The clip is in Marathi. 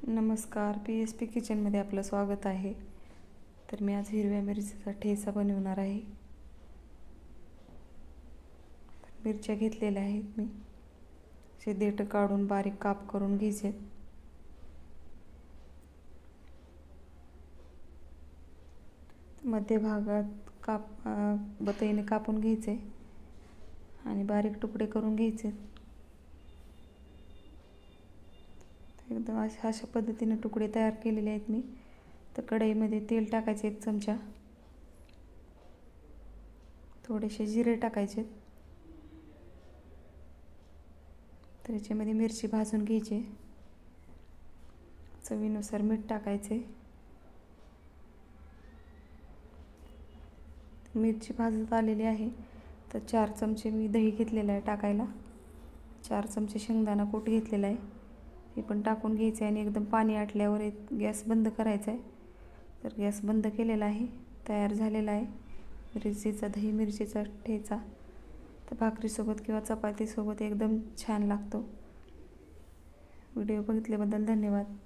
नमस्कार, PSP किचनमध्ये आपलं स्वागत आहे. तर मी आज हिरव्या मिरचीचा ठेचा बनवणार आहे. मिरच्या घेतलेल्या आहेत मी, असे देठ काढून बारीक काप करून घ्यायचे. मध्य भागात बत्तीने कापून घ्यायचे आणि बारीक तुकडे करून घ्यायचे. एकदम अशा पद्धतीने तुकडे तयार केलेले आहेत मी. तर कढईमध्ये तेल टाकायचे 1 चमचा, थोडेसे जिरे टाकायचे, तर याच्यामध्ये मिरची भाजून घ्यायची, चवीनुसार मीठ टाकायचे. मिरची भाजत आलेली आहे तर 4 चमचे मी दही घेतलेलं आहे टाकायला. 4 चमचे शेंगदाणा कूट घेतलेला आहे, हे पण टाकून घ्यायचे आणि एकदम पाणी आटल्यावर गॅस बंद करायचा आहे. तर गॅस बंद केलेला आहे. तयार झालेला आहे दही मिरचीचा ठेचा. तर भाकरीसोबत किंवा चपातीसोबत एकदम छान लागतो. व्हिडिओ बघितल्याबद्दल धन्यवाद.